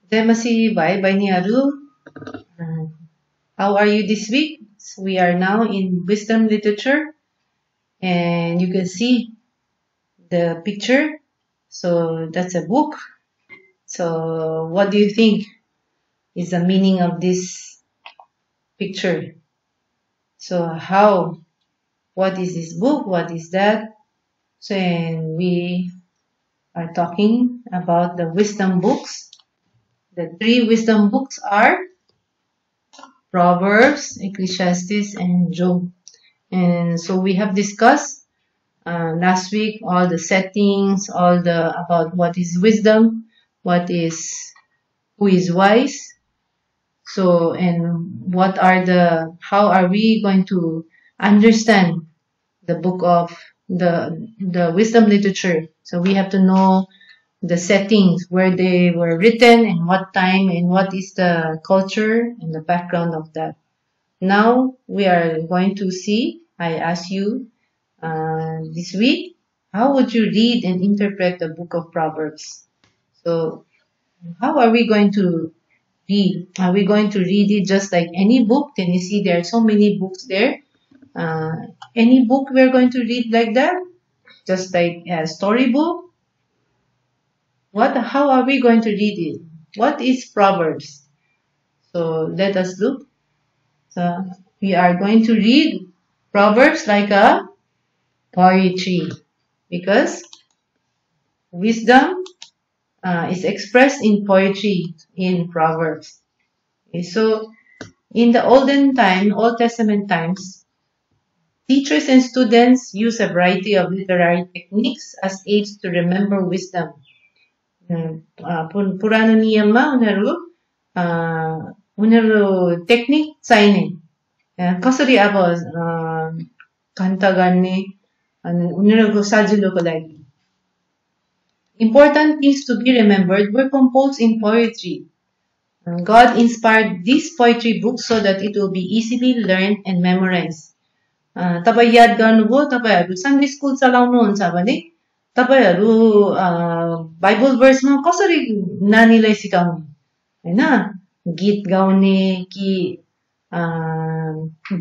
Jai bhai bainiharu. How are you this week? So we are now in wisdom literature, and you can see the picture. So that's a book. So what do you think is the meaning of this picture? So what is this book? What is that? So and we are talking about the wisdom books. The three wisdom books are Proverbs, Ecclesiastes, and Job. And so we have discussed last week all the settings, all the about what is wisdom, who is wise. So and how are we going to understand the book of the wisdom literature? So we have to know the settings where they were written and what time and what is the culture and the background of that. Now we are going to see, I ask you this week, how would you read and interpret the book of Proverbs? So how are we going to read? Are we going to read it just like any book? Then you see there are so many books there. Any book we're going to read like that? Just like a storybook? How are we going to read it? What is Proverbs? So let us look. So we are going to read Proverbs like a poetry because wisdom is expressed in poetry in Proverbs. Okay, so in the Old Testament times, teachers and students use a variety of literary techniques as aids to remember wisdom. पुरानो नियममा उनीहरू technique चाहिने कसरी अब घन्टा गर्ने उनीहरूको सजिलोको लागि important things to be remembered were composed in poetry. God inspired these poetry books so that it will be easily learned and memorized. तपाईं याद गर्नुभयो तपाईहरु सन्डे स्कुल चलाउनुहुन्छ भने तपाईहरु बाइबल भर्समा कसरी नानीलाई सिकाउने हैन गीत गाउने कि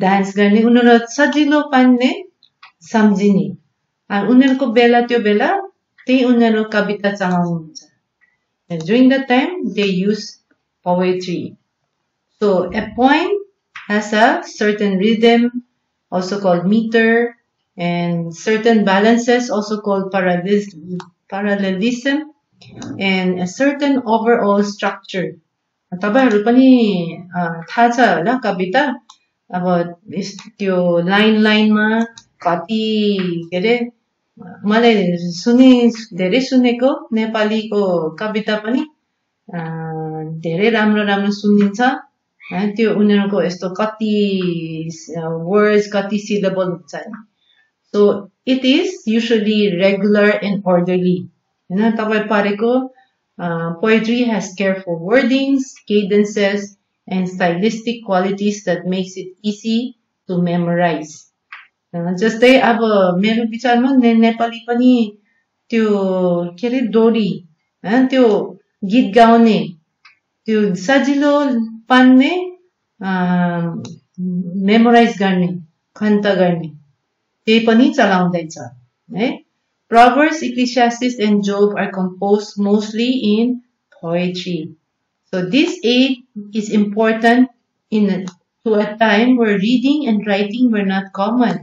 डान्स गर्ने उनीहरु सजिलो पार्ने सम्झिने उनीहरुको बेला त्यो बेला त्यही उनीहरु कविता चलाउनुहुन्छ and during that time they use poetry. So a poem has a certain rhythm also called meter and certain balances also called parallelism and a certain overall structure. तपाईहरु पनि थाहा छ होला कविता अब त्यो लाइनमा कति के मलाई धेरै सुनेको नेपालीको कविता पनि धेरै राम्रो सुनिन्छ त्यो उनीहरुको यस्तो कति words कति syllable हुन्छ so it is usually regular and orderly हैन तपाई पढेको poetry has careful wordings cadences and stylistic qualities that makes it easy to memorize जस्तै अब मेरो विचारमा नेपाली पनि त्यो के रे डोरी त्यो गीत गाउने त्यो सजिलो पार्ने मेमोराइज गर्ने खन्त गर्ने त्यही पनि चलाउँदैछ है Proverbs, Ecclesiastes and Job are composed mostly in poetry. So this aid is important to a time where reading and writing were not common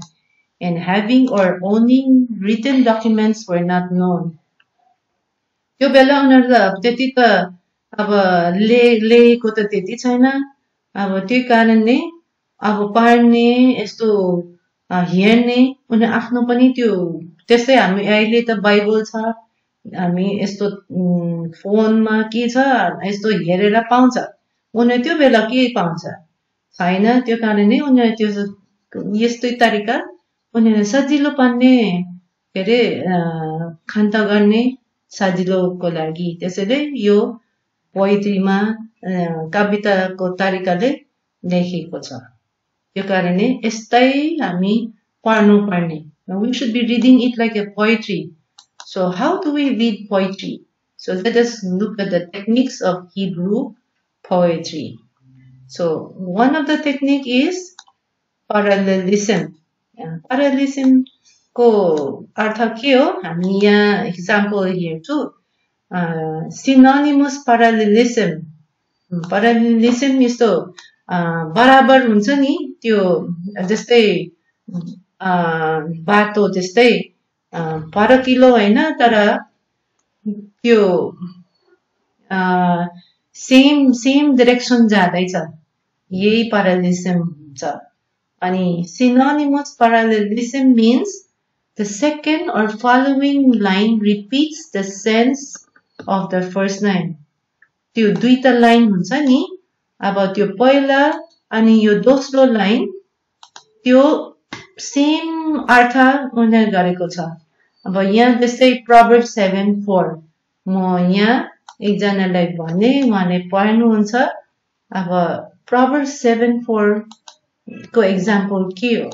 and having or owning written documents were not known. त्यो बेला उनीहरु त्यति त अब लेखेको त त्यति छैन अब त्यही कारणले अब पढ्ने यस्तो हेर्ने उनीहरु आफ्नो पनि त्यो त्यसै हामी अहिले त बाइबल छ हामी यस्तो फोनमा के छ यस्तो हेरेर पाउँछ उनीहरु त्यो बेला के पाउँछ छैन त्यो कारणले उनीहरु त्यो यस्तै तरिका उनीहरु सजिलो पार्ने के रे खन्त गर्ने सजिलोको लागि त्यसैले यो पोइट्रीमा कविताको तरिकाले लेखेको छ त्यो कारणले यस्तै हामी पढ्नु पर्ने we should be reading it like a poetry. So how do we read poetry? So let us look at the techniques of Hebrew poetry. So one of the technique is parallelism. Parallelism को अर्थ के हो? हामी यहाँ example here too. Synonymous parallelism. Parallelism यस्तो बराबर हुन्छ नि त्यो जस्तै बाटो जस्तै फरकिलो हैन तर त्यो सेम डाइरेक्सन जाँदैछ यही parallelism हुन्छ अनि synonymous parallelism means the second or following line repeats the sense of the first line त्यो दुईटा लाइन हुन्छ नि अब त्यो पहिला अनि यो दोस्रो लाइन त्यो सेम अर्थ उनीहरुले गरेको छ अब यहाँ जस्तै Proverbs 7:4 म यहाँ एकजनालाई भने उहाँले पढ्नुहुन्छ अब Proverbs 7:4 को एक्जाम्पल के हो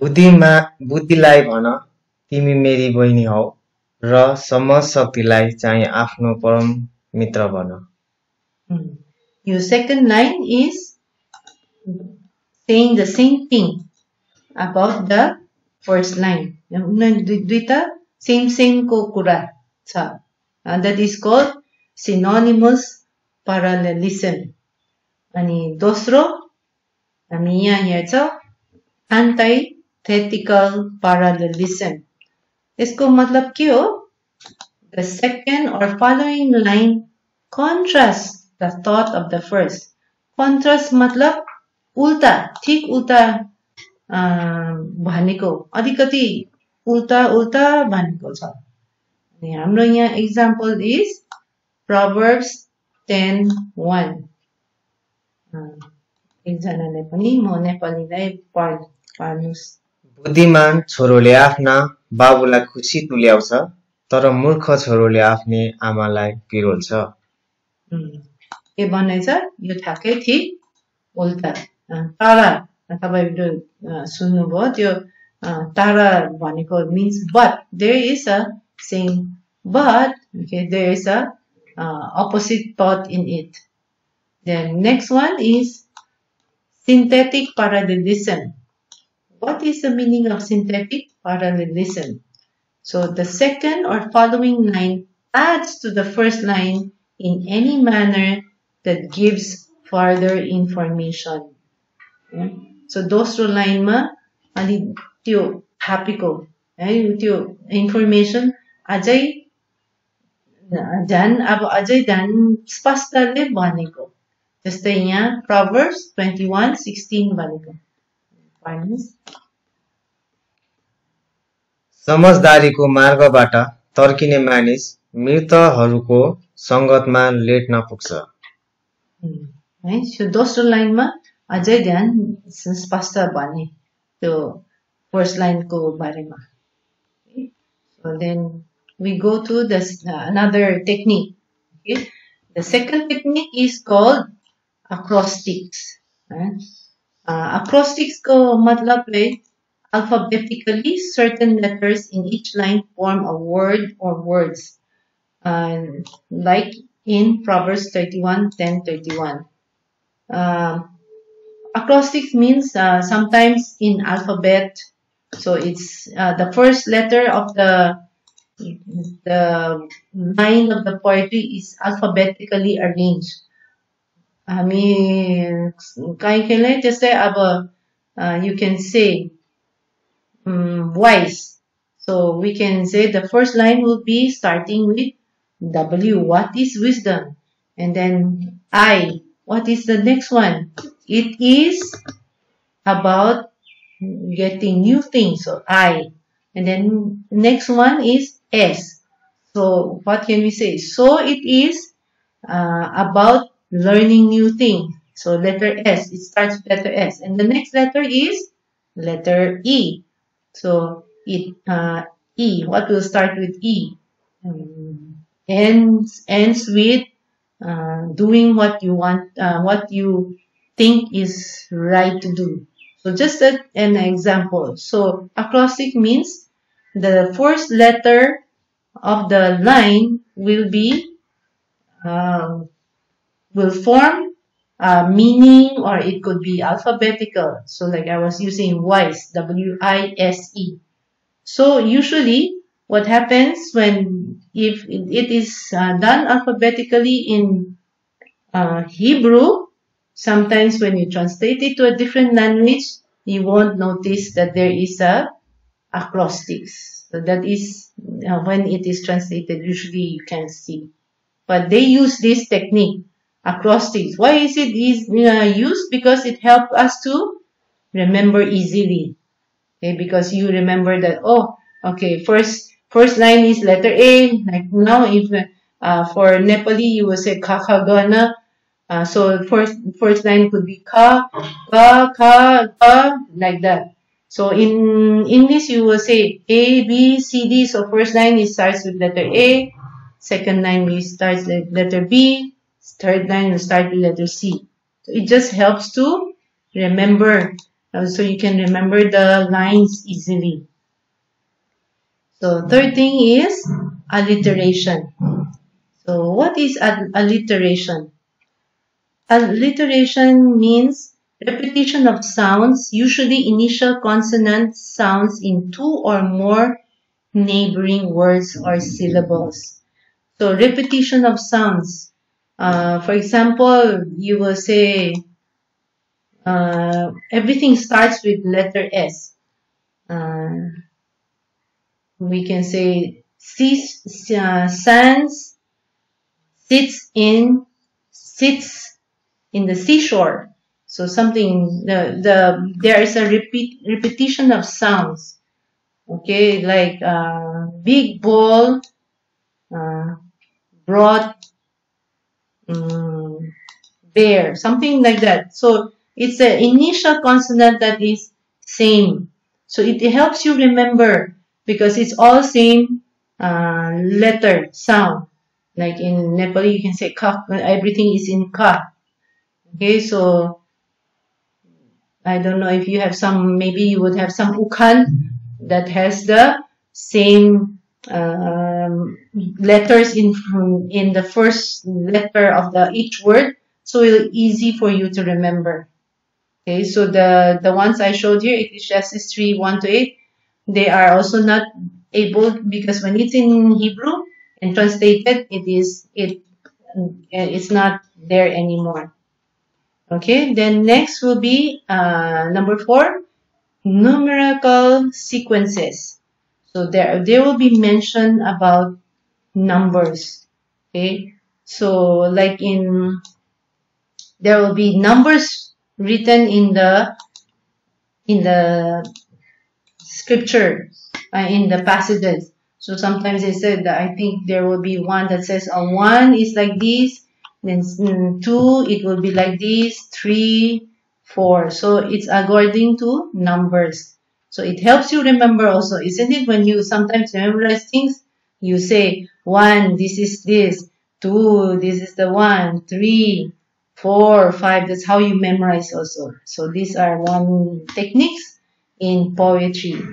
बुद्धिलाई भन तिमी मेरी बहिनी हौ र समझ शक्तिलाई चाहिँ आफ्नो परम मित्र बन Your second line is saying the same thing about the first line. दुईटा same को कुरा छ. That is called synonymous parallelism. अनि दोस्रो हामी यहाँ हेर्छौं antithetical parallelism. यसको मतलब के हो? The second or following line contrasts the thought of the first. Contrast मतलब उल्टा ठीक उल्टा भनेको अलिकति उल्टा भनेको छ अनि हाम्रो यहाँ एक्जाम्पल इज Proverbs 10:1 एकजनाले पनि म नेपालीलाई पढ्नुस् बुद्धिमान छोरोले आफ्ना बाबुलाई खुसी तुल्याउँछ तर मूर्ख छोरोले आफ्नी आमालाई पिरोल्छ के भनेछ यो ठ्याक्कै ठीक उल्टा तारा तपाईहरुले सुन्नुभयो त्यो तारा भनेको means but there is a saying but okay there is a opposite thought in it. Then next one is synthetic parallelism. What is the meaning of synthetic parallelism? So the second or following line adds to the first line in any manner that gives further information. So दोस्रो लाइनमा अलि त्यो थापेको है त्यो information अझै ध्यान स्पष्टले भनेको जस्तै यहाँ Proverbs 21:16 भनेको पढ्नुस् समझदारीको मार्गबाट तर्किने मानिस मृतहरूको संगतमा लेट्न पुग्छ है सो दोस्रो लाइनमा अझै ध्यान स्पष्ट भने त्यो फर्स्ट लाइनको बारेमा so then we go to this another technique. Okay, the second technique is called acrostics. Acrostics ko matlab hai alphabetically certain letters in each line form a word or words, like in Proverbs 31:10-31. Acrostics means sometimes in alphabet, so it's the first letter of the line of the poetry is alphabetically arranged. कहीँ जस्तै अब you can say wise, so we can say the first line will be starting with W, what is wisdom, and then I, what is the next one? It is about getting new things, so I, and then next one is S, so what can we say? So it is about learning new things, so letter S, it starts with letter S, and the next letter is letter E, so it E, what will start with E? Ends with doing what you want, what you think is right to do. So just an example. So acrostic means the first letter of the line will be will form meaning, or it could be alphabetical. So like I was using wise, W-I-S-E. So usually what happens when if it is done alphabetically in Hebrew, sometimes when you translate it to a different language, you won't notice that there is a acrostics. So that is when it is translated, usually you can see. But they use this technique, acrostics. Why is it used? Because it helps us to remember easily. Okay, because you remember that, oh, okay, first line is letter A. Like now, if for Nepali, you will say kakagana. So first line could be ka, ka, like that. So in English, you will say A, B, C, D. So first line is starts with letter A. Second line will start with letter B. Third line will start with letter C. So it just helps to remember. So you can remember the lines easily. So third thing is alliteration. So what is alliteration? Alliteration means repetition of sounds, usually initial consonant sounds in two or more neighboring words or syllables. So repetition of sounds. For example, you will say everything starts with letter S. We can say Sans sits in the seashore. So something there is a repetition of sounds. Okay, like big ball, broad bear, something like that. So it's the initial consonant that is same. So it helps you remember because it's all same letter sound. Like in Nepali, you can say ka. Everything is in ka. Okay, so I don't know if you have some. Maybe you would have some ukhan that has the same letters in the first letter of each word, so it's easy for you to remember. Okay, so the ones I showed here, Ecclesiastes 3:1-8, they are also not able because when it's in Hebrew and translated, it's not there anymore. Okay, then next will be number 4, numerical sequences. So there will be mention about numbers. Okay, so like there will be numbers written in the scripture, in the passages. So sometimes they said that I think there will be one that says 1 is like this, then 2 it will be like this, 3, 4. So it's according to numbers. So it helps you remember also, isn't it? When you sometimes memorize things, you say 1, this is this, 2, this is the 1, 3, 4, 5. That's how you memorize also. So these are one techniques in poetry.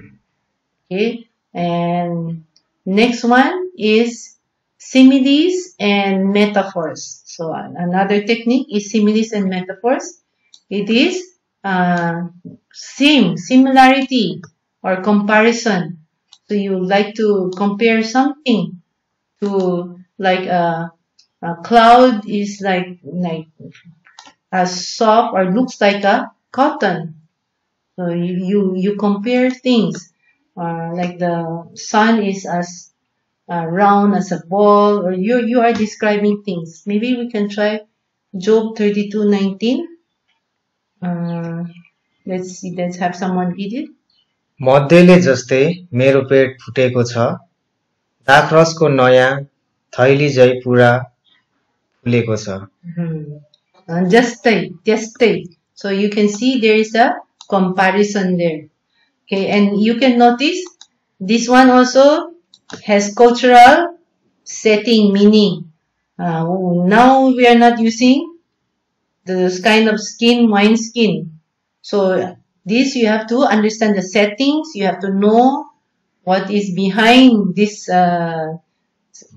Okay, and next one is similes and metaphors. So another technique is similes and metaphors. It is similarity or comparison. So you like to compare something to like a cloud is like as soft or looks like a cotton. So you compare things. Like the sun is as round as a ball, or you are describing things. Maybe we can try Job 32:19. Let's see. Let's have someone read it. मध्यले जस्तै मेरो पेट फुटेको छ, दाखरसको नयाँ थैली झै पुरा फुलेको छ. Justay. So you can see there is a comparison there. Okay, and you can notice this one also has cultural setting meaning. Now we are not using this kind of skin, wine skin. So this you have to understand the settings. You have to know what is behind this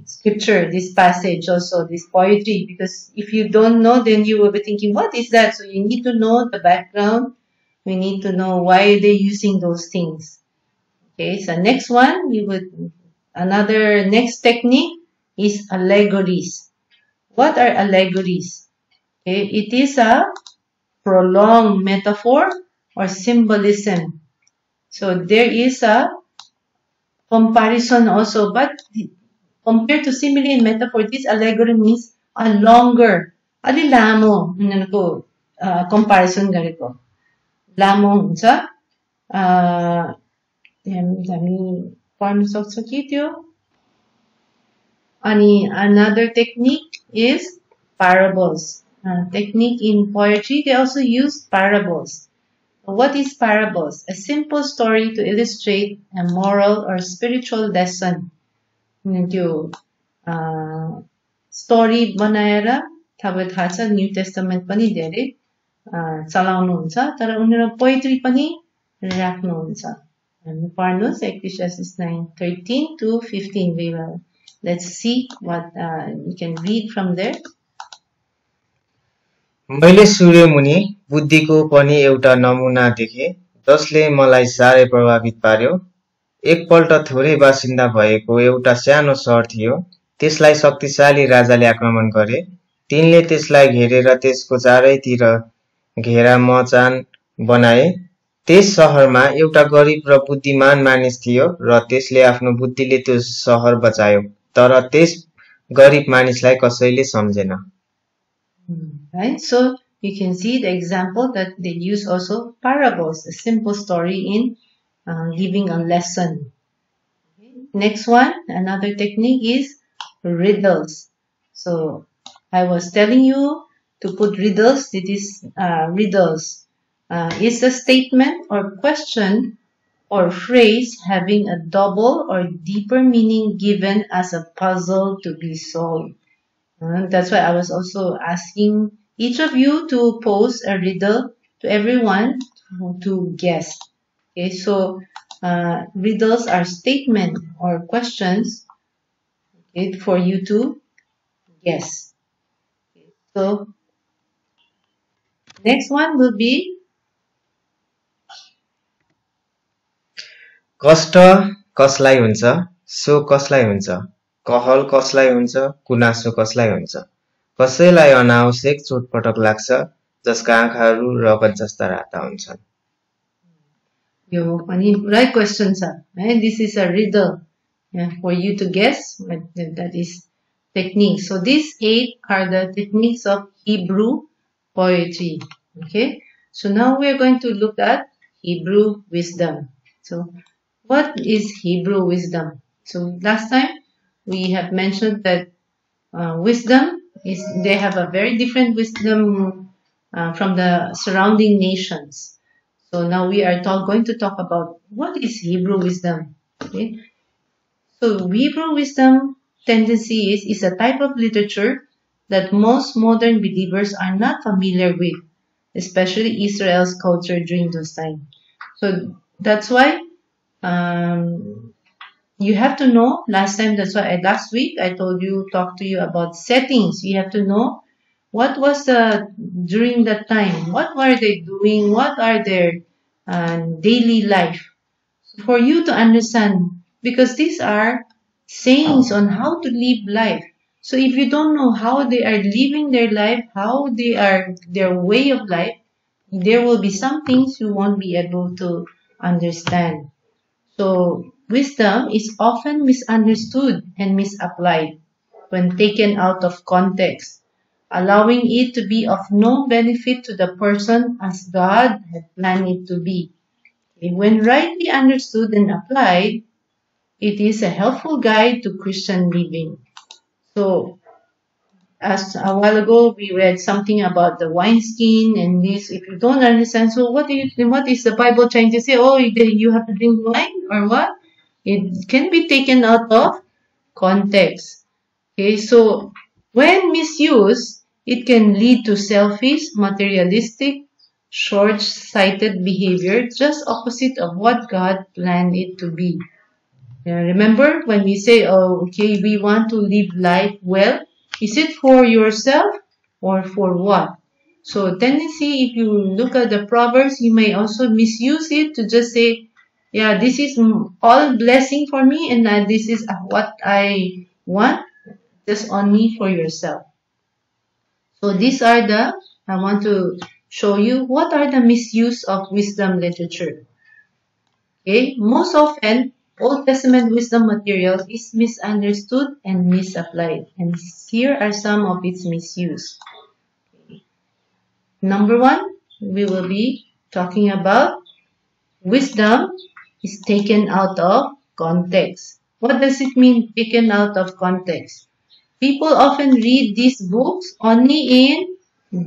scripture, this passage, also this poetry. Because if you don't know, then you will be thinking, what is that? So you need to know the background. We need to know why they're using those things. Okay, so next one, another next technique is allegories. What are allegories? Okay, it is a prolonged metaphor or symbolism. So there is a comparison also, but compared to simile and metaphor, this allegory means a longer, अलि लामो उनीहरूको comparison गरेको लामो हुन्छ हामी पढ्न सक्छौं कि त्यो अनि another technique is parables. Technique in poetry, they also use parables. What is parables? A simple story to illustrate a moral or spiritual lesson. त्यो story बनाएर तपाईलाई थाहा छ न्यू टेस्टामेन्ट पनि धेरै चलाउनुहुन्छ तर उनीहरु पोएट्री पनि राख्नुहुन्छ हामी पढ्नुस् Ecclesiastes 9:13 to 15. Let's see what you can read from there. मैले सूर्यमुनि बुद्धिको पनि एउटा नमुना देखे जसले मलाई साह्रै प्रभावित पार्यो। एकपल्ट थोरै बासिन्दा भएको एउटा सानो शहर थियो। त्यसलाई शक्तिशाली राजाले आक्रमण गरे। तिनले त्यसलाई घेरेर त्यसको चारैतिर घेरा मचान बनाए। त्यस शहरमा एउटा गरिब र बुद्धिमान मानिस थियो र त्यसले आफ्नो बुद्धिले त्यो शहर बचायो। तर त्यस गरिब मानिसलाई कसैले सम्झेन। Right, so you can see the example that they use also parables, a simple story in giving a lesson. Next one, another technique is riddles. So I was telling you to put riddles. It is riddles. It's a statement or question or phrase having a double or deeper meaning given as a puzzle to be solved. That's why I was also asking each of you to pose a riddle to everyone to guess. Okay, so riddles are statements or questions, okay, for you to guess. Okay, so next one will be कष्ट कसलाई हुन्छ सो कसलाई हुन्छ कहल कसलाई हुन्छ गुनासो कसलाई हुन्छ कसैलाई अनावश्यक चोटपटक लाग्छ जसका आँखाहरू रगत जस्ता राता हुन्छन्। यो पनि right question sir. This is a riddle for you to guess, but that is technique. So these 8 are the techniques of Hebrew poetry. Okay, so now we are going to look at Hebrew wisdom. So what is Hebrew wisdom? So last time we have mentioned that wisdom is, they have a very different wisdom from the surrounding nations. So now we are going to talk about what is Hebrew wisdom. Okay, so Hebrew wisdom tendency is a type of literature that most modern believers are not familiar with, especially Israel's culture during those times. So that's why you have to know, last week I told you, talked to you about settings. You have to know what was during that time, what were they doing, what are their daily life, for you to understand, because these are sayings on how to live life. So if you don't know how they are living their life, how they are, their way of life, there will be some things you won't be able to understand. So wisdom is often misunderstood and misapplied when taken out of context, allowing it to be of no benefit to the person as God had planned it to be. When rightly understood and applied, it is a helpful guide to Christian living. So, as a while ago, we read something about the wineskin and this. If you don't understand, so what is the Bible trying to say? Oh, you have to drink wine or what? It can be taken out of context. Okay, so when misused, it can lead to selfish, materialistic, short-sighted behavior, just opposite of what God planned it to be. Remember when we say, oh, okay, we want to live life well, is it for yourself or for what? So tendency, if you look at the Proverbs, you may also misuse it to just say, yeah, this is all blessing for me and this is what I want, just only for yourself. So these are I want to show you what are the misuse of wisdom literature. Okay, most often, Old Testament wisdom material is misunderstood and misapplied. And here are some of its misuse. Number one, we will be talking about wisdom is taken out of context. What does it mean, taken out of context? People often read these books only in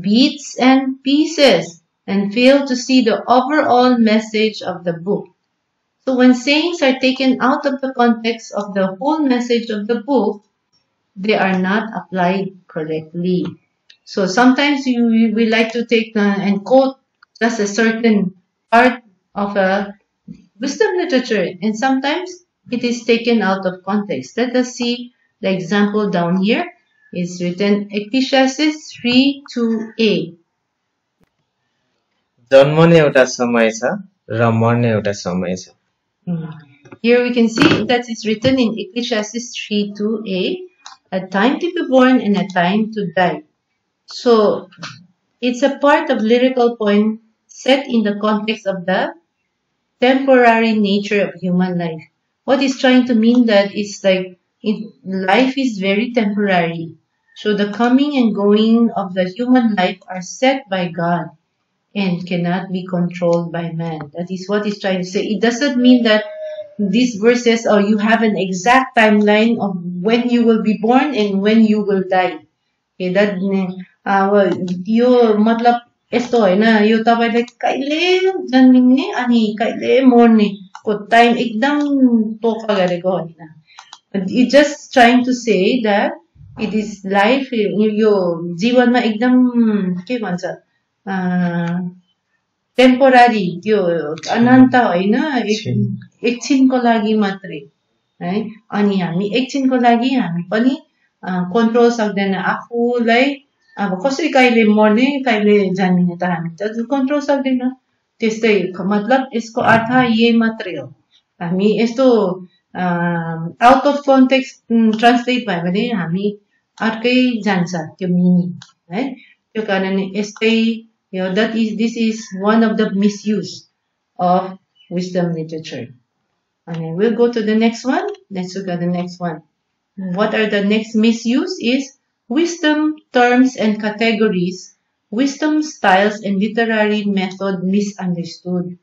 bits and pieces and fail to see the overall message of the book. So when sayings are taken out of the context of the whole message of the book, they are not applied correctly. So sometimes we like to take and quote just a certain part of a wisdom literature, and sometimes it is taken out of context. Let us see the example down here. It's written Ecclesiastes 3:2a. जन्मने एउटा समय छ र मर्ने एउटा समय छ। Here we can see that it's written in Ecclesiastes 3:2a, a time to be born and a time to die. So it's a part of lyrical poem set in the context of the temporary nature of human life. What is trying to mean that it's like life is very temporary. So the coming and going of the human life are set by God and cannot be controlled by man. That is what he's trying to say. It doesn't mean that these verses, or you have an exact timeline of when you will be born and when you will die. Okay, that यो मतलब यस्तो हैन, यो तपाईले कहिले जन्मिने अनि कहिले मर्ने को time एकदम तोका गरेको हैन. It just trying to say that it is life, यो जीवनमा एकदम के भन्छ टेम्पोररी, त्यो अनन्त हैन, एकछिनको लागि मात्रै है. अनि हामी एकछिनको लागि हामी पनि कन्ट्रोल सक्दैन आफूलाई. अब कसरी कहिले मर्ने कहिले जन्मिने त हामी त कन्ट्रोल सक्दैन. त्यस्तै मतलब यसको अर्थ यही मात्रै हो. हामी यस्तो आउट अफ कन्टेक्स्ट ट्रान्सलेट भयो भने हामी अर्कै जान्छ त्यो मिनिङ है. त्यो कारणले यस्तै this is one of the misuse of wisdom literature. And we'll go to the next one. Let's look at the next one. What are the next misuse is wisdom terms and categories, wisdom styles and literary method misunderstood.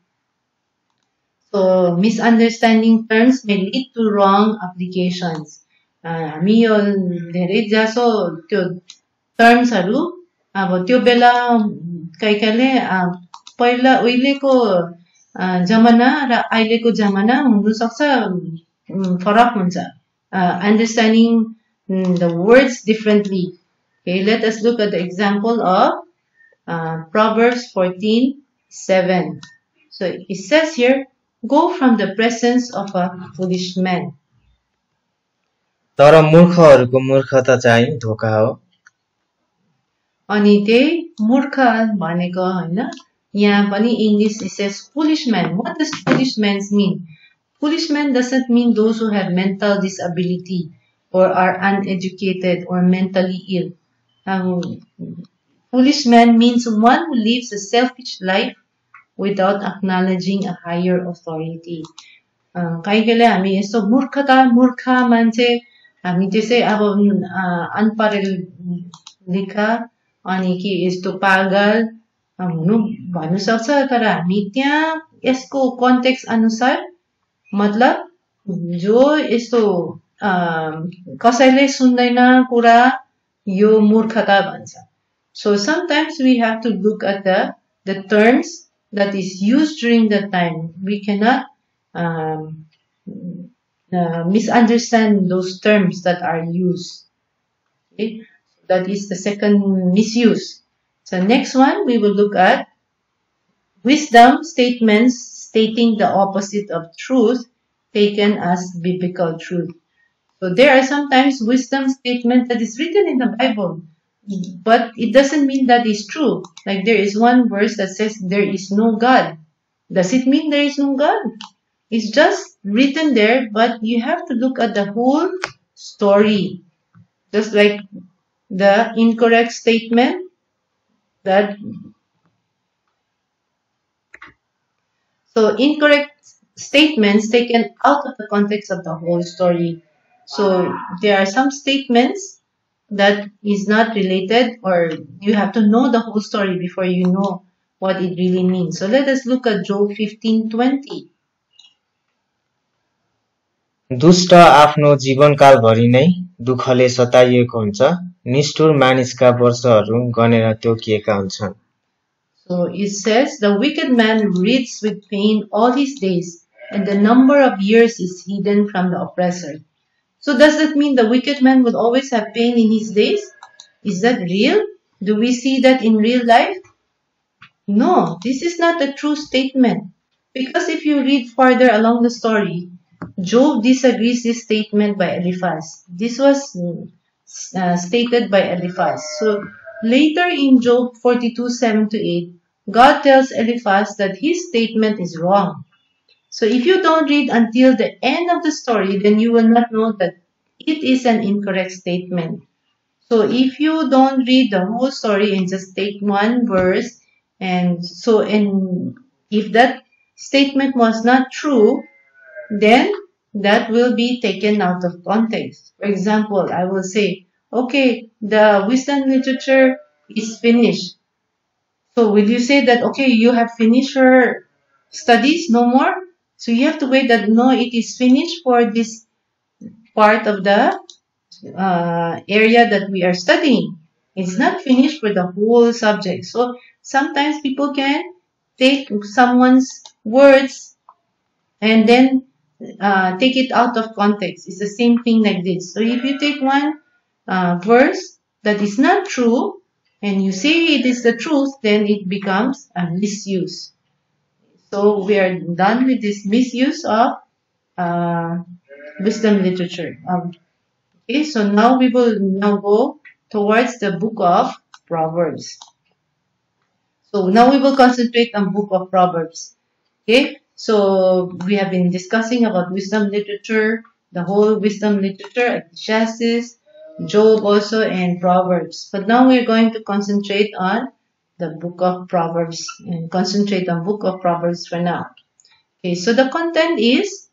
So misunderstanding terms may lead to wrong applications. हामी यो धेरै जसो त्यो टर्म्सहरु अब त्यो बेला कहिले पहिला उहिलेको जमाना र अहिलेको जमाना हुन सक्छ, फरक हुन्छ. Understanding the words differently. Okay, let us look at the example of Proverbs 14:7. So it says here, go from the presence of a foolish man. तर मूर्खहरूको मूर्खता चाहिँ धोका हो. अनि त्यही मूर्ख भनेको हैन, यहाँ पनि English it says foolish man. What does foolish man mean? Foolish man doesn't mean those who have mental disability or are uneducated or mentally ill. Foolish man means one who lives a selfish life without acknowledging a higher authority. कहिलेकाहीँ हामी यस्तो मूर्ख मान्छे हामी त्यसै अब अनपढ लेखा अनि के यस्तो पागल हुनु भन्नु सक्छ, तर हामी त्यहाँ यसको कन्टेक्स्ट अनुसार मतलब जो यस्तो कसैले सुन्दैन कुरा यो मूर्खता भन्छ. So sometimes we have to look at the terms that is used during the time. We cannot misunderstand those terms that are used. Okay? That is the second misuse. So next one, we will look at wisdom statements stating the opposite of truth taken as biblical truth. So there are sometimes wisdom statements that is written in the Bible, but it doesn't mean that is true. Like there is one verse that says there is no God. Does it mean there is no God? It's just written there, but you have to look at the whole story. Just like the incorrect statement that so incorrect statements taken out of the context of the whole story. So there are some statements that is not related, or you have to know the whole story before you know what it really means. So let us look at Job 15:20. दुष्ट आफ्नो जीवनकालभरि नै दुःखले सताइएको हुन्छ, निष्ठुर मानिसका वर्षहरू गनेर तोकिएका हुन्छन्। So it says, the wicked man reads with pain all his days, and the number of years is hidden from the oppressor. So does that mean the wicked man will always have pain in his days? Is that real? Do we see that in real life? No, this is not a true statement. Because if you read further along the story, Job disagrees this statement by Eliphaz. This was stated by Eliphaz. So later in Job 42:7-8, God tells Eliphaz that his statement is wrong. So if you don't read until the end of the story, then you will not know that it is an incorrect statement. So if you don't read the whole story and just take one verse, and if that statement was not true, then that will be taken out of context. For example, I will say, okay, the wisdom literature is finished. So will you say that, okay, you have finished your studies, no more? So you have to wait that, no, it is finished for this part of the area that we are studying. It's not finished for the whole subject. So sometimes people can take someone's words and then take it out of context. It's the same thing like this. So if you take one verse that is not true and you say it is the truth, then it becomes a misuse. So we are done with this misuse of wisdom literature. Okay, so now we will now go towards the book of Proverbs. So now we will concentrate on book of Proverbs. Okay, so we have been discussing about wisdom literature, the whole wisdom literature, Ecclesiastes, Job also, and Proverbs. But now we're going to concentrate on the book of Proverbs and concentrate on book of Proverbs for now. Okay, so the content is,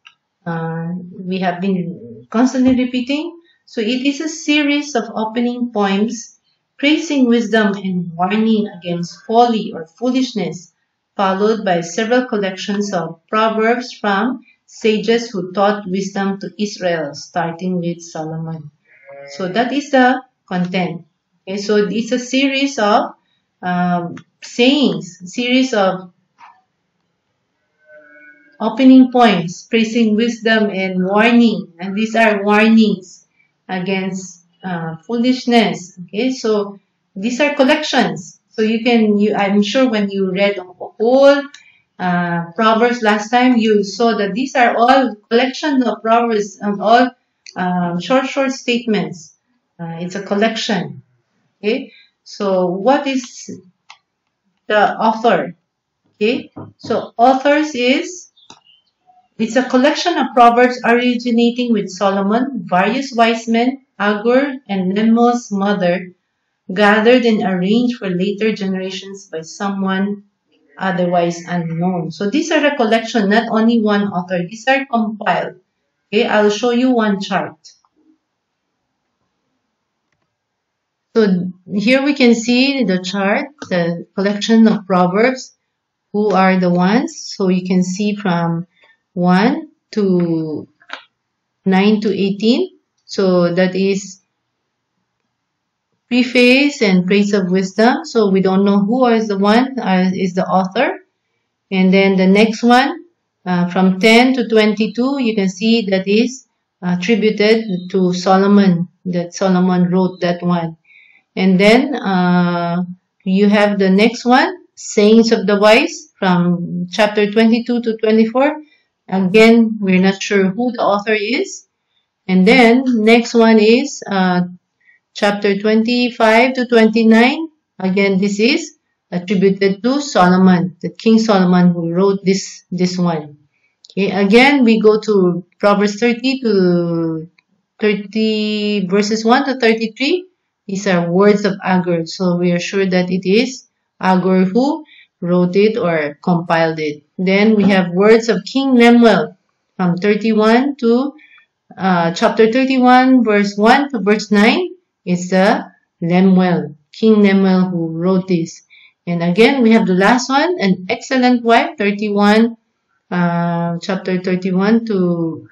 we have been constantly repeating. So it is a series of opening poems praising wisdom and warning against folly or foolishness, followed by several collections of proverbs from sages who taught wisdom to Israel, starting with Solomon. So that is the content. Okay, so it's a series of sayings, series of opening points, praising wisdom and warning. And these are warnings against foolishness. Okay, so these are collections. So I'm sure when you read the whole Proverbs last time, you saw that these are all collection of Proverbs and all short statements. It's a collection. Okay, so what is the author? Okay, so authors it's a collection of proverbs originating with Solomon, various wise men, Agur, and Lemuel's mother, gathered and arranged for later generations by someone otherwise unknown. So these are a collection, not only one author. These are compiled. Okay, I'll show you one chart. So here we can see the chart, the collection of proverbs. Who are the ones? So you can see from 1 to 9 to 18. So that is preface and praise of wisdom. So we don't know who is the one, is the author. And then the next one, from 10 to 22, you can see that is attributed to Solomon, that Solomon wrote that one. And then you have the next one, Sayings of the Wise, from chapter 22 to 24. Again, we're not sure who the author is. And then next one is chapter 25 to 29. Again, this is attributed to Solomon, the King Solomon who wrote this one. Okay, again, we go to Proverbs 30 to 30 verses 1 to 33. These are words of Agur. So we are sure that it is Agur who wrote it or compiled it. Then we have words of King Lemuel from 31 to chapter 31 verse 1 to verse 9 is the Lemuel, King Lemuel who wrote this. And again, we have the last one, an excellent wife, 31 chapter 31 to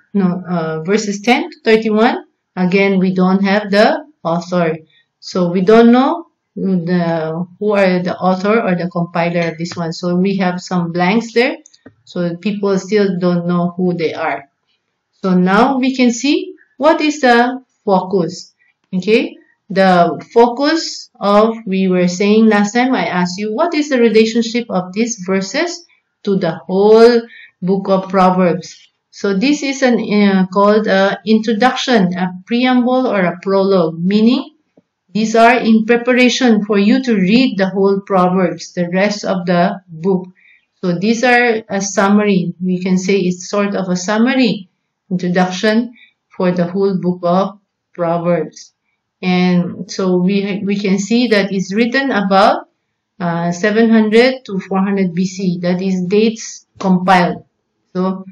verses 10 to 31. Again, we don't have the author, so we don't know who are the author or the compiler of this one. So we have some blanks there, so people still don't know who they are. So now we can see what is the focus. Okay, the focus of, we were saying last time, I asked you, what is the relationship of these verses to the whole book of Proverbs? So this is called an introduction, a preamble, or a prologue, meaning these are in preparation for you to read the whole Proverbs, the rest of the book. So these are a summary. We can say it's sort of a summary introduction for the whole book of Proverbs. And so we can see that it's written about 700 to 400 BC. That is dates compiled. So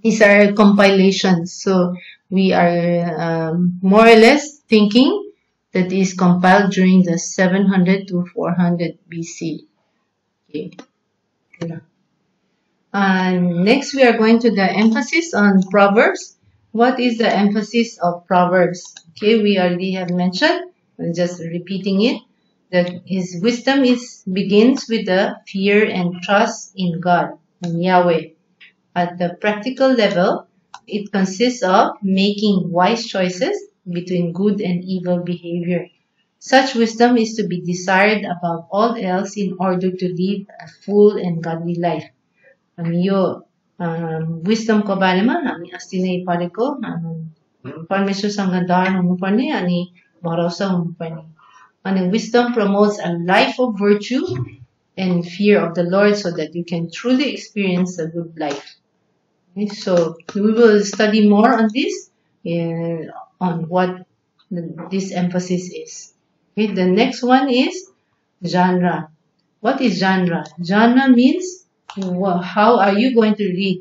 these are compilations. So we are more or less thinking that is compiled during the 700 to 400 BC. Okay. Next, we are going to the emphasis on Proverbs. What is the emphasis of Proverbs? Okay, we already have mentioned, I'm just repeating it, that his wisdom begins with the fear and trust in God, in Yahweh. At the practical level, it consists of making wise choices between good and evil behavior. Such wisdom is to be desired above all else in order to live a full and godly life. यो विस्डमको बारेमा हामी अस्ति नै पढेको, परमेश्वरसँग डर हुनुपर्ने अनि भरोसा हुनुपर्ने. अनि wisdom promotes a life of virtue and fear of the Lord so that you can truly experience a good life. Okay, so we will study more on this, on what this emphasis is. Okay, the next one is genre. What is genre? Genre means how are you going to read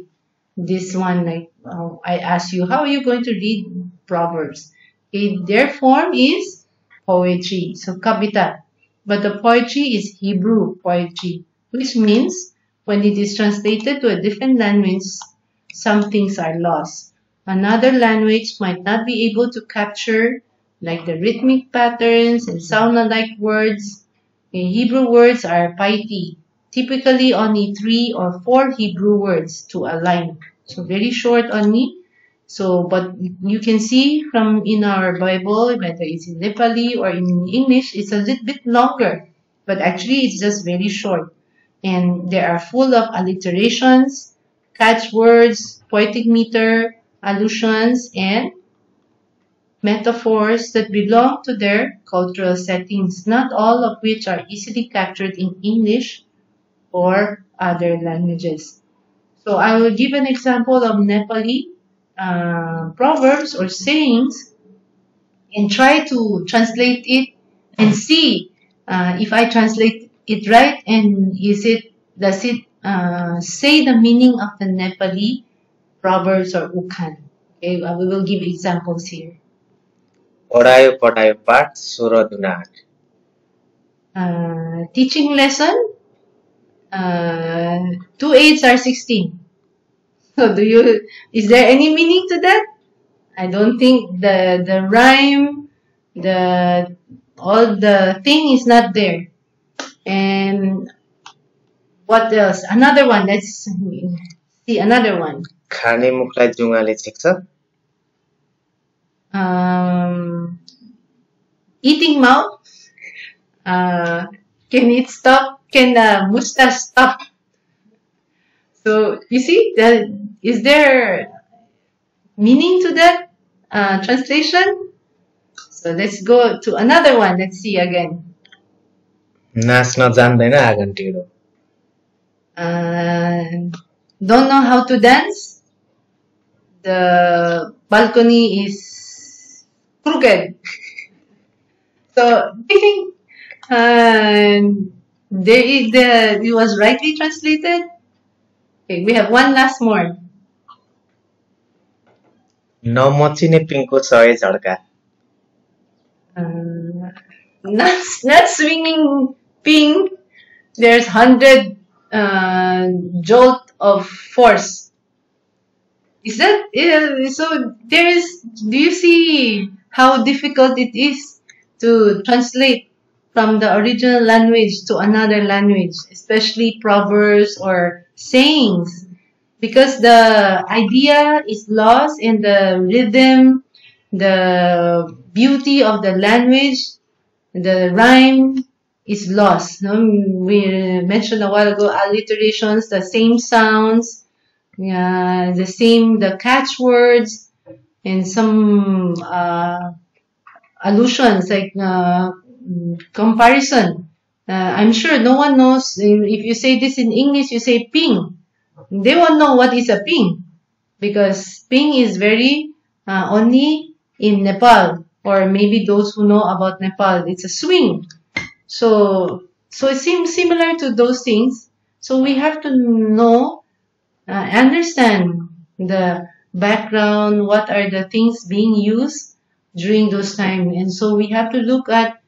this one? Like I asked you, how are you going to read Proverbs? Okay, their form is poetry, so kavita. But the poetry is Hebrew poetry, which means when it is translated to a different language, some things are lost. Another language might not be able to capture like the rhythmic patterns and sound-alike words. Okay, Hebrew words are paiti. Typically only 3 or 4 Hebrew words to a line. So very short only. So, but you can see from in our Bible, whether it's in Nepali or in English, it's a little bit longer. But actually it's just very short. And they are full of alliterations, catchwords, poetic meter, allusions, and metaphors that belong to their cultural settings, not all of which are easily captured in English or other languages. So I will give an example of Nepali proverbs or sayings and try to translate it and see if I translate it right and does it say the meaning of the Nepali proverbs or ukhan. Okay, we will give examples here. पढायो पढायो पाठ 16 दुना 8. Teaching lesson, 2 8s are 16. So is there any meaning to that? I don't think the rhyme, all the thing is not there. And what else? Another one. Let's see another one. खाने मुखलाई जुङ्गाले छेक्छ. Eating mouth. Can it stop? Can the mustache stop? So you see that is there meaning to that translation? So let's go to another one. Let's see again. नाच्न जान्दैन आँगन Don't know how to dance? The balcony is crooked. So do you think it was rightly translated? Okay, we have one last more. नमचिने पिङको सय झड्का Not swinging ping. There's 100 jolt of force. Is that so? There is. Do you see how difficult it is to translate from the original language to another language, especially proverbs or sayings, because the idea is lost in the rhythm, the beauty of the language, the rhyme is lost. No? We mentioned a while ago alliterations, the same sounds, the catchwords, and some allusions like comparison. I'm sure no one knows. If you say this in English, you say ping. They won't know what is a ping, because ping is very only in Nepal, or maybe those who know about Nepal. It's a swing. So it seems similar to those things. So we have to know, understand the background, what are the things being used during those times. And so we have to look at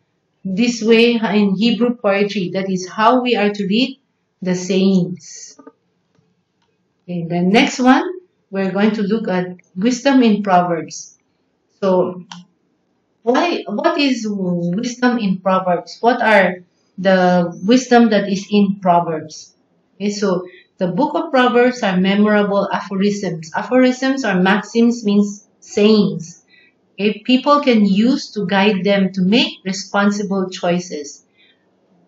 this way in Hebrew poetry. That is how we are to read the sayings. Okay, the next one, we're going to look at wisdom in Proverbs. So what is wisdom in Proverbs? What are the wisdom that is in Proverbs? Okay, so the book of Proverbs are memorable aphorisms. Aphorisms or maxims means sayings. Okay, people can use to guide them to make responsible choices.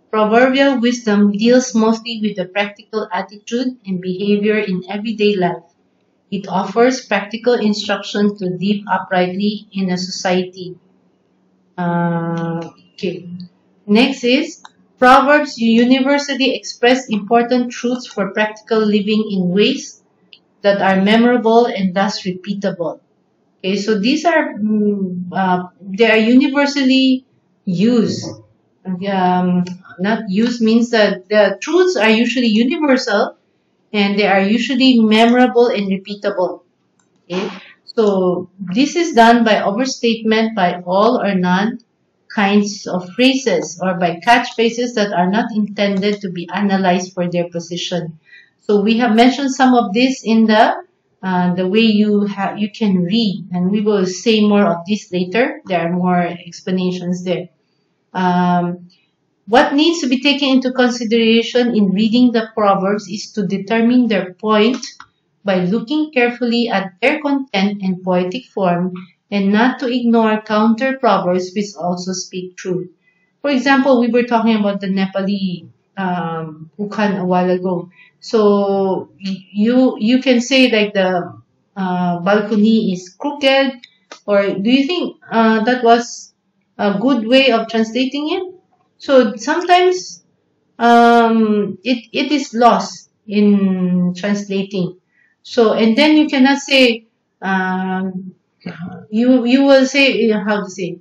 Proverbial wisdom deals mostly with the practical attitude and behavior in everyday life. It offers practical instruction to live uprightly in a society. Okay. Next is Proverbs universally express important truths for practical living in ways that are memorable and thus repeatable. Okay, so these are they are universally used. Not used means that the truths are usually universal and they are usually memorable and repeatable. Okay, so this is done by overstatement by all or none kinds of phrases, or by catchphrases that are not intended to be analyzed for their precision. So we have mentioned some of this in the way you can read, and we will say more of this later. There are more explanations there. What needs to be taken into consideration in reading the Proverbs is to determine their point by looking carefully at their content and poetic form, and not to ignore counter proverbs which also speak truth. For example, we were talking about the Nepali ukhan a while ago. So you can say like the balcony is crooked, or do you think that was a good way of translating it? So sometimes it is lost in translating. So, and then you cannot say you will say, how to say,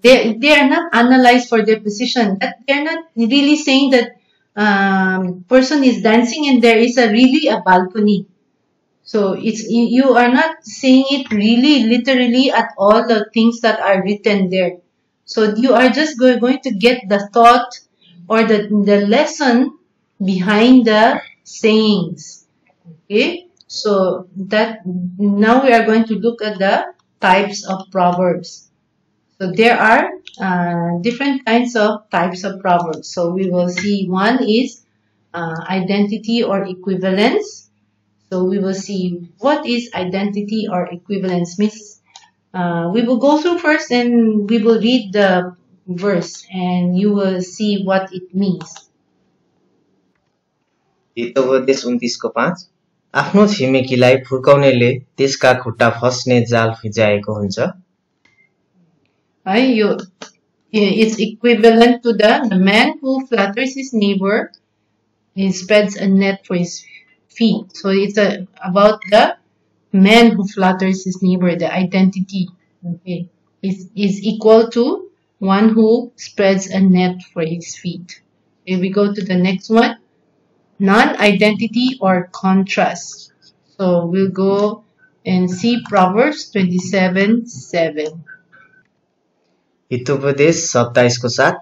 they are not analyzed for their position. That they are not really saying that person is dancing and there is really a balcony. So you are not saying it really literally at all, the things that are written there. So you are just going to get the thought or the lesson behind the sayings. Okay, so that now we are going to look at the types of proverbs. So there are different kinds of types of proverbs. So we will see one is identity or equivalence. So we will see what is identity or equivalence means. We will go through first and we will read the verse and you will see what it means. Hitopadesha 29 को 5 आफ्नो छिमेकीलाई फुर्काउनेले त्यसका खुट्टा फस्ने जाल फिजाएको हुन्छ। It's equivalent to the man who flatters his neighbor. He spreads a net for his feet. So it's about the man who flatters his neighbor, the identity. Okay, is equal to one who spreads a net for his feet. Okay, we go to the next one. Non-identity or contrast. So we'll go and see Proverbs 27:7. Hitopadesha 27 को 7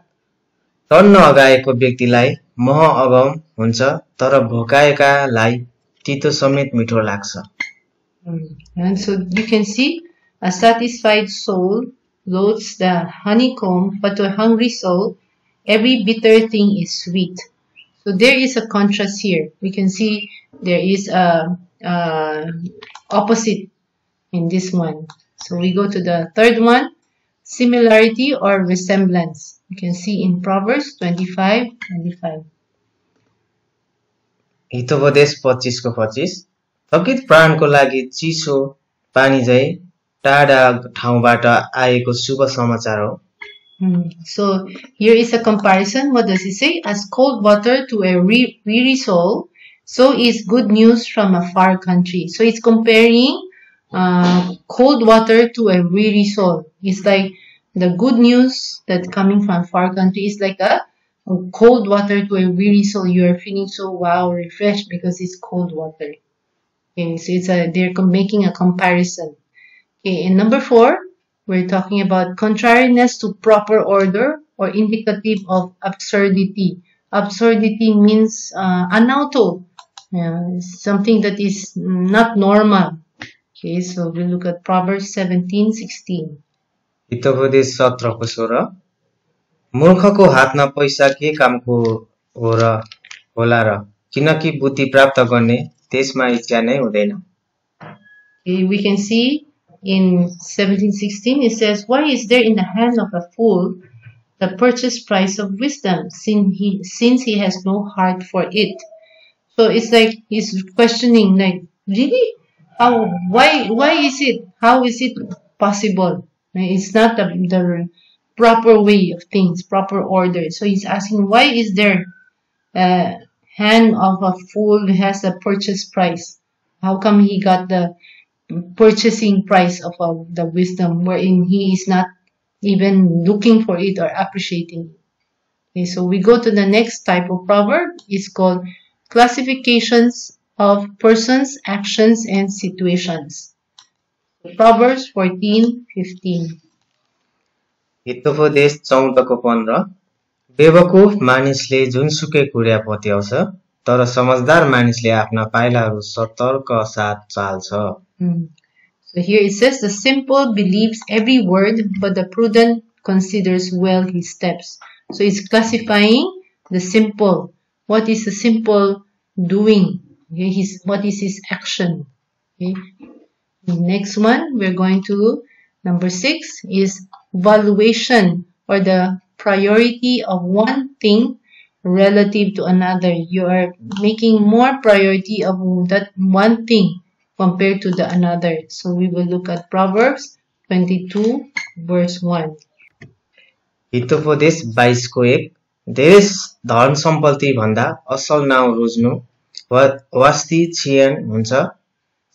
टन्न अगाएको व्यक्तिलाई मह अगम हुन्छ तर भोकाएकालाई तितो समेत मिठो लाग्छ। And so you can see a satisfied soul loathes the honeycomb, but to a hungry soul every bitter thing is sweet. So there is a contrast here. We can see there is a opposite in this one. So we go to the third one. Similarity or resemblance. You can see in Proverbs 25:25. Hitopadesha 25 को 25 थकित प्राणको लागि चिसो पानी झै टाढा ठाउँबाट आएको शुभ समाचार हो। So here is a comparison. What does it say? As cold water to a weary soul, so is good news from a far country. So it's comparing cold water to a weary soul. It's like the good news that coming from far country is like a cold water to a weary soul. You are feeling so wow, refreshed because it's cold water. Okay, so they're making a comparison. Okay, and number 4, we're talking about contrariness to proper order or indicative of absurdity. Absurdity means anauto, something that is not normal. Okay, so we look at Proverbs 17:16. Hitopadesha 17 को 16 मूर्खको हातमा पैसा के कामको होला र किनकि बुद्धि प्राप्त गर्ने त्यसमा इच्छा नै हुँदैन। Okay, we can see in 17:16 it says, why is there in the hand of a fool the purchase price of wisdom, since he has no heart for it? So it's like he's questioning, like, really? Why is it? How is it possible? It's not the proper way of things, proper order. So he's asking, why is there a hand of a fool who has a purchase price? How come he got the purchasing price of the wisdom, wherein he is not even looking for it or appreciating it? Okay, so we go to the next type of proverb. It's called classifications of persons, actions, and situations. Proverbs 14:15. Hitopadesha 14 को 15 बेवकुफ मानिसले जुनसुकै कुरा पत्याउँछ तर समझदार मानिसले आफ्ना पाइलाहरू सतर्क साथ चाल्छ। So here it says, the simple believes every word, but the prudent considers well his steps. So it's classifying the simple. What is the simple doing? Okay, what is his action? Okay. Next one, we're going to number 6 is valuation, or the priority of one thing relative to another. You are making more priority of that one thing compared to the another. So we will look at Proverbs 22:1. Hitopadesha 22 को 1 धेरै धन सम्पत्ति भन्दा असल नाउँ रोज्नु वास्ती छियन हुन्छ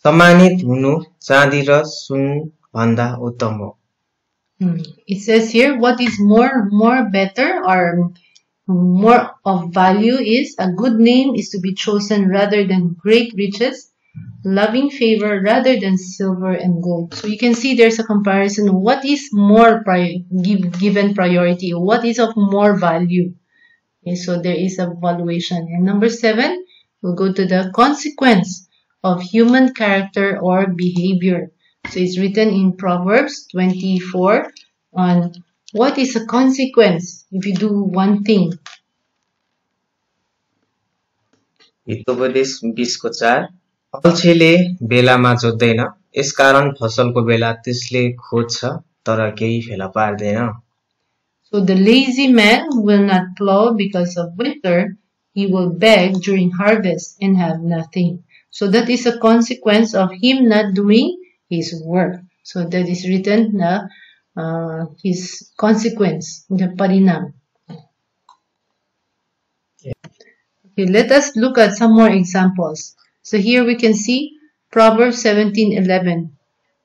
सम्मानित हुनु चाँदी र सुन भन्दा उत्तम हो। It says here, what is more better or more of value is a good name is to be chosen rather than great riches, loving favor rather than silver and gold. So you can see there's a comparison. What is more given priority? What is of more value? Okay, so there is a valuation. And number 7, we'll go to the consequence of human character or behavior. So it's written in Proverbs 24 on what is the consequence if you do one thing. Hitopadesha 20 को 4 अल्छीले बेलामा जोत्दैन यसकारण फसलको बेला त्यसले खोज्छ तर केही फेला पार्दैन। So the lazy man will not plow because of winter. he will beg during harvest and have nothing. So that is a consequence of him not doing his work. So that is written na his consequence, the parinam. Okay, let us look at some more examples. So here we can see Proverbs 17:11.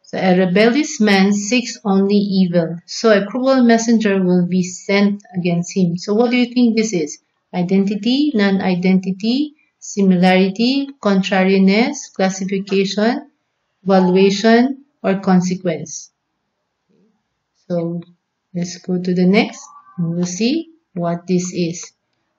So a rebellious man seeks only evil, so a cruel messenger will be sent against him. So what do you think this is? Identity, non-identity, similarity, contrariness, classification, valuation, or consequence? So let's go to the next and we'll see what this is.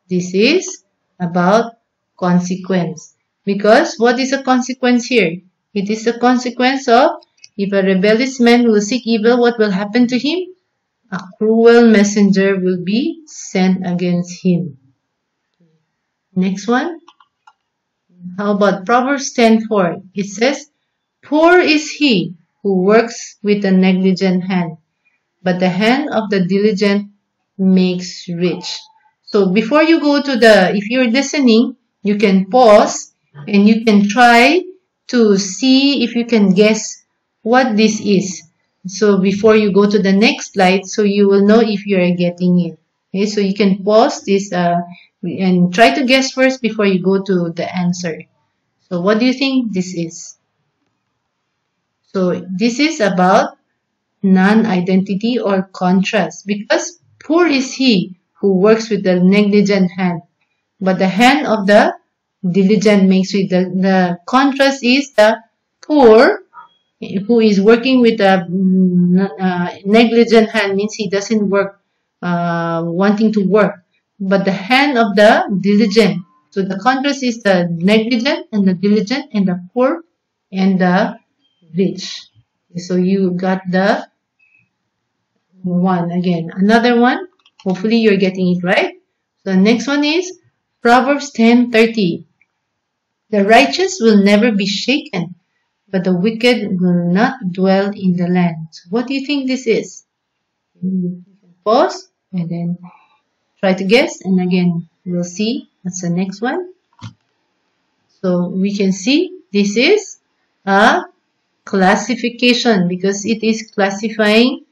This is about consequence. Because what is a consequence here? It is a consequence of if a rebellious man will seek evil, what will happen to him? A cruel messenger will be sent against him. Next one. How about Proverbs 10:4? It says, "Poor is he who works with a negligent hand, but the hand of the diligent makes rich." So before you go to if you're listening, you can pause and you can try to see if you can guess what this is. So before you go to the next slide, so you will know if you are getting it. Okay, so you can pause this and try to guess first before you go to the answer. So what do you think this is? So this is about non-identity or contrast, because poor is he who works with the negligent hand, but the hand of the diligent makes rich. The contrast is the poor who is working with a negligent hand, means he doesn't work wanting to work, but the hand of the diligent. So the contrast is the negligent and the diligent and the poor and the rich. So you got the one again. Another one. Hopefully you're getting it right. So the next one is Proverbs 10:30. The righteous will never be shaken, but the wicked will not dwell in the land. So what do you think this is? You can pause and then try to guess, and again we'll see what's the next one. So we can see this is a classification because it is classifying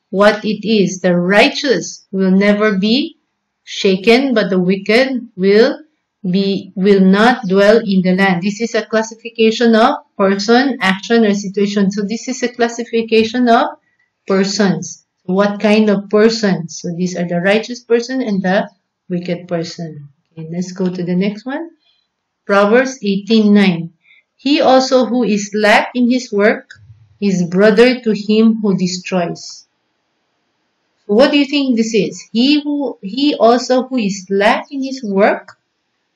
what it is. The righteous will never be shaken, but the wicked will not dwell in the land. This is a classification of person, action, or situation. So this is a classification of persons. What kind of persons? So these are the righteous person and the wicked person. Okay, let's go to the next one. Proverbs 18:9. He also who is slack in his work is brother to him who destroys. So what do you think this is? He also who is slack in his work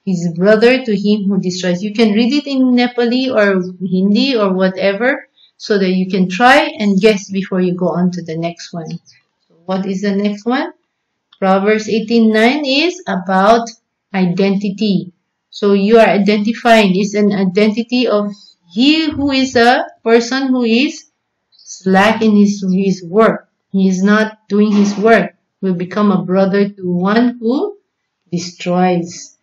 is brother to him who destroys. You can read it in Nepali or Hindi or whatever, so that you can try and guess before you go on to the next one. So what is the next one? Proverbs 18:9 is about identity. So you are identifying, it's an identity of he who is a person who is slack in his work. He is not doing his work. Will become a brother to one who destroys.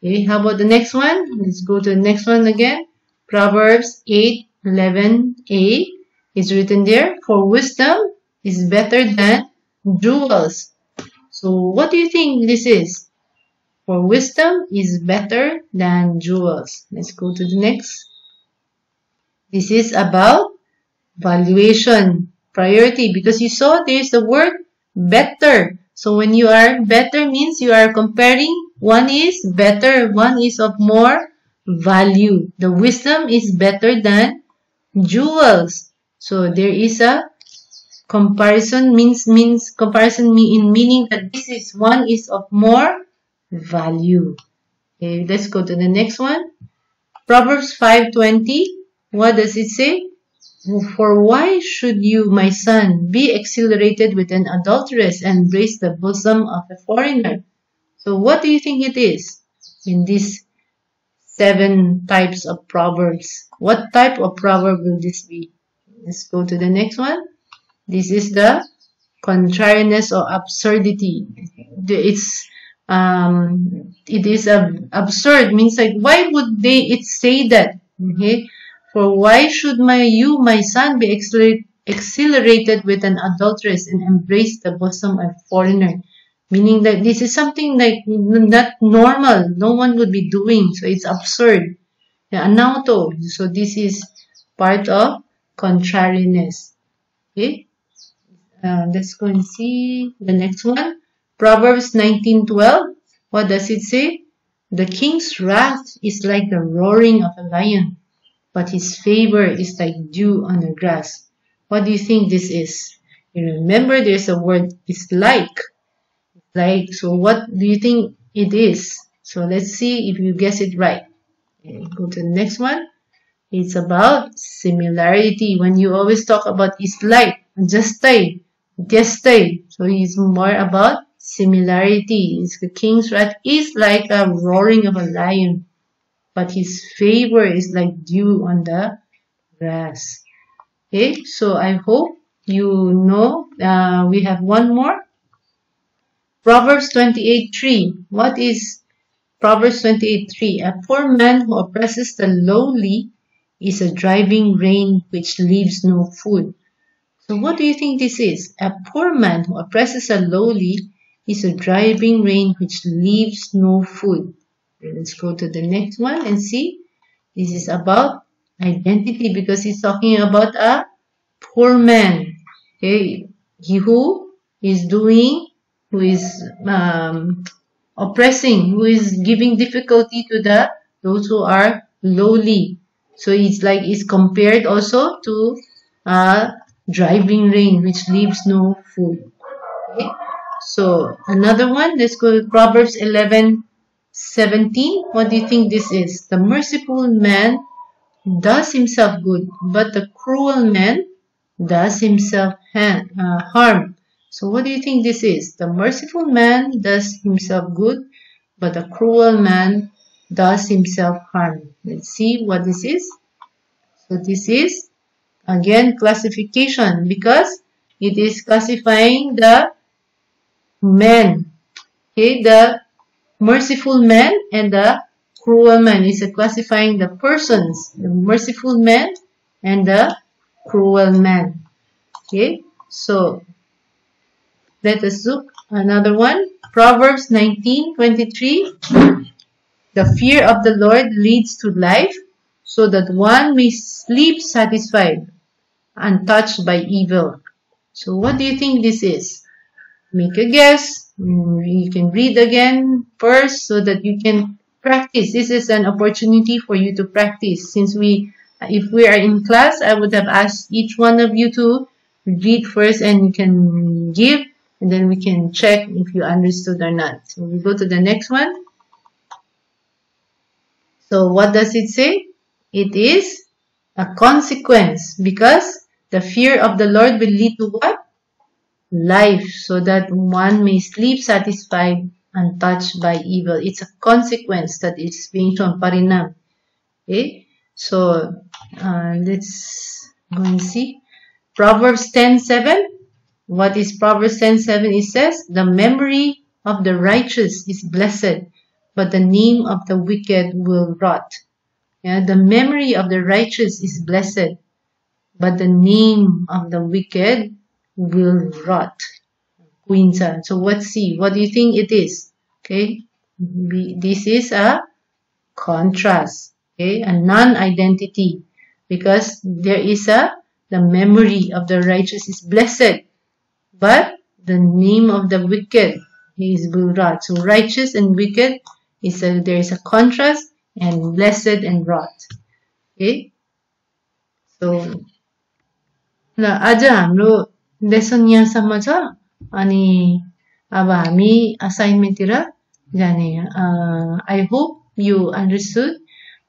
Okay, how about the next one? Let's go to the next one again. Proverbs 8:11a is written there. For wisdom is better than jewels. So what do you think this is? For wisdom is better than jewels. Let's go to the next. This is about valuation, priority, because you saw there's the word better. So when you are better means you are comparing, one is better, one is of more value. The wisdom is better than jewels. So there is a comparison, means comparison in meaning that this is one is of more value. Okay, let's go to the next one. Proverbs 5:20. What does it say? For why should you, my son, be exhilarated with an adulteress and embrace the bosom of a foreigner? So what do you think it is in these 7 types of proverbs? What type of proverb will this be? Let's go to the next one. This is the contrariness or absurdity. It's it is absurd. Means like, why would it say that? Okay, for why should my son, be exhilarated with an adulteress and embrace the bosom of a foreigner? Meaning that this is something like not normal. No one would be doing. So it's absurd. Yeah, anauto. So this is part of contrariness. Okay. Let's go and see the next one. Proverbs 19:12. What does it say? The king's wrath is like the roaring of a lion, but his favor is like dew on the grass. What do you think this is? You remember there's a word, is like. Like, so what do you think it is? So let's see if you guess it right. Okay, go to the next one. It's about similarity. When you always talk about is like, just stay. So it's more about similarity. The king's wrath is like a roaring of a lion, but his favor is like dew on the grass. Okay, so I hope you know. We have one more. Proverbs 28:3. What is Proverbs 28:3? A poor man who oppresses the lowly is a driving rain which leaves no food. So what do you think this is? A poor man who oppresses a lowly is a driving rain which leaves no food. Let's go to the next one and see. This is about identity, because he's talking about a poor man. Okay, he who is oppressing, who is giving difficulty to those who are lowly. So it's compared also to driving rain which leaves no food. Okay. So another one, let's go to Proverbs 11:17. What do you think this is? The merciful man does himself good, but the cruel man does himself harm. So what do you think this is? The merciful man does himself good, but the cruel man does himself harm. Let's see what this is. So this is, again, classification, because it is classifying the men. Okay, the merciful man and the cruel man is classifying the persons, the merciful man and the cruel man. Okay, so let us look another one. Proverbs 19:23. The fear of the Lord leads to life, so that one may sleep satisfied, untouched by evil. So what do you think this is? Make a guess. You can read again first so that you can practice. This is an opportunity for you to practice. Since if we are in class, I would have asked each one of you to read first, and you can give, and then we can check if you understood or not. So we go to the next one. So what does it say? It is a consequence, because the fear of the Lord will lead to what? Life, so that one may sleep satisfied, untouched by evil. It's a consequence that is being shown, parinam. Okay, so let's go and see. Proverbs 10:7. What is Proverbs 10:7? It says, the memory of the righteous is blessed, but the name of the wicked will rot. Yeah, the memory of the righteous is blessed, but the name of the wicked will rot. Quinza. So let's see. What do you think it is? Okay, this is a contrast. Okay, a non-identity, because there is the memory of the righteous is blessed, but the name of the wicked is will rot. So righteous and wicked there is a contrast, and blessed and rot. Okay, so आज हाम्रो lesson यहाँसम्म छ, अनि अब हामी असाइनमेन्टतिर जाने. I hope you understood.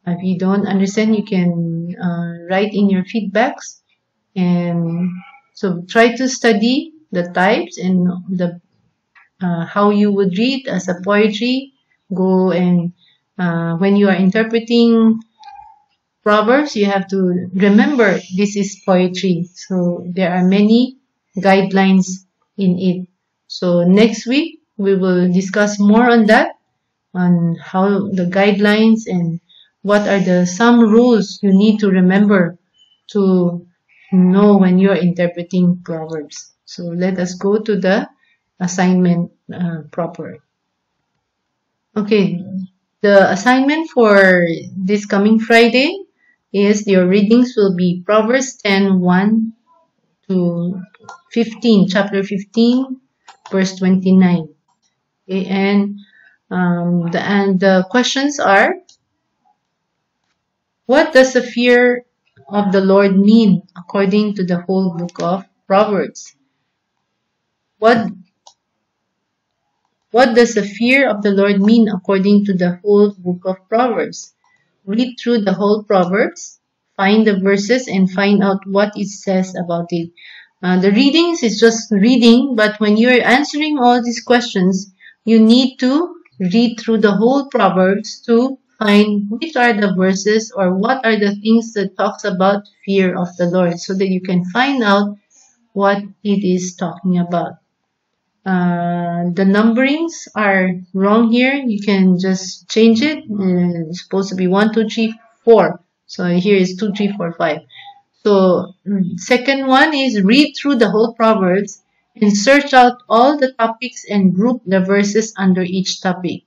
If you don't understand, you can write in your feedbacks, and so try to study the types and the how you would read as a poetry. Go and when you are interpreting Proverbs, you have to remember this is poetry. So there are many guidelines in it. So next week we will discuss more on that, on how the guidelines and what are the some rules you need to remember to know when you're interpreting Proverbs. So let us go to the assignment proper. Okay, the assignment for this coming Friday is your readings will be Proverbs 10:1 to 15, chapter 15, verse 29. Okay, and the questions are: what does the fear of the Lord mean according to the whole book of Proverbs? What does the fear of the Lord mean according to the whole book of Proverbs? Read through the whole Proverbs, find the verses, and find out what it says about it. The readings is just reading, but when you're answering all these questions, you need to read through the whole Proverbs to find which are the verses or what are the things that talks about fear of the Lord, so that you can find out what it is talking about. The numberings are wrong here. You can just change it. It's supposed to be 1, 2, 3, 4. So here is 2, 3, 4, 5. So second one is read through the whole Proverbs and search out all the topics and group the verses under each topic.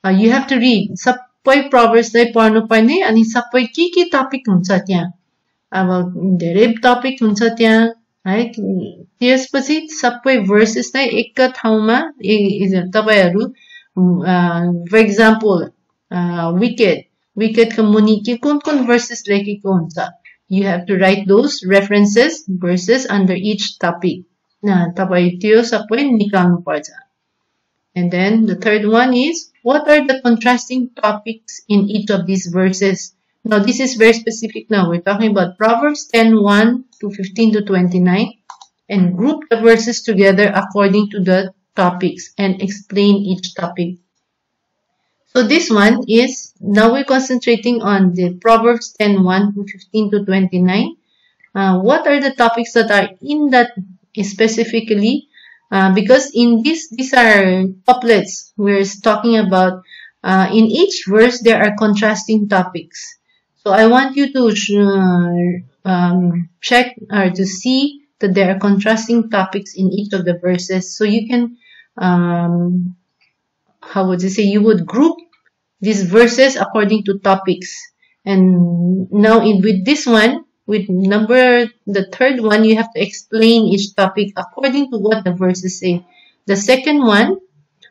You have to read. Saबै Proverbsलाई पढ्नुपर्ने अनि सबै के topic हुन्छ त्यहाँ. अब धेरै topic हुन्छ त्यहाँ है. त्यसपछि सबै भर्सेसलाई एक ठाउँमा तपाईहरु फर एक्जाम्पल विकेटको मुनि के कुन भर्सेस लेखेको हुन्छ. You have to write those references, verses under each topic. तपाई त्यो सबै निकाल्नु पर्छ. And then the third one is, what are the contrasting topics in each of these verses? Now this is very specific now. We're talking about Proverbs 10:1 to 15 to 29, and group the verses together according to the topics and explain each topic. So this one is, now we're concentrating on the Proverbs 10:1 to 15 to 29. What are the topics that are in that specifically? Because in these are couplets. We're talking about, in each verse there are contrasting topics. So I want you to check or to see that there are contrasting topics in each of the verses. So you can, how would you say, you would group these verses according to topics. And now with this one, with the third one, you have to explain each topic according to what the verses say. The second one,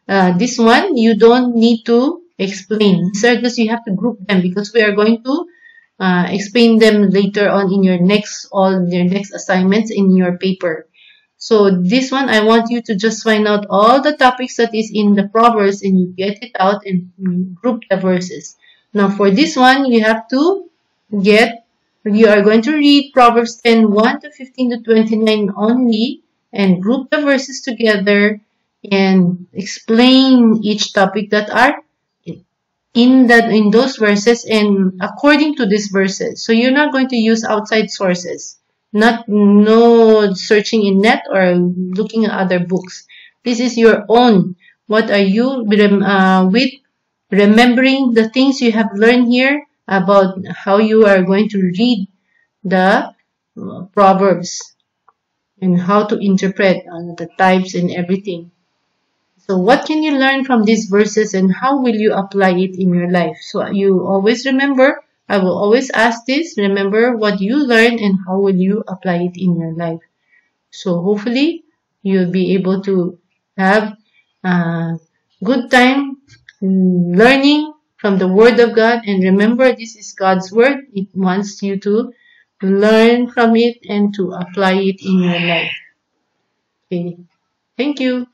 this one, you don't need to explain. So just you have to group them because we are going to explain them later on in your next assignments in your paper. So this one, I want you to just find out all the topics that is in the Proverbs and you get it out and group the verses. Now for this one, you have to you are going to read Proverbs 10:1 to 15 to 29 only and group the verses together and explain each topic that are in those verses and according to these verses. So you're not going to use outside sources, no searching in net or looking at other books. This is your own. What are you with remembering the things you have learned here about how you are going to read the Proverbs and how to interpret the types and everything. So what can you learn from these verses and how will you apply it in your life? So you always remember, I will always ask this, remember what you learn and how will you apply it in your life. So hopefully you'll be able to have a good time learning from the Word of God. And remember, this is God's Word. It wants you to learn from it and to apply it in your life. Okay. Thank you.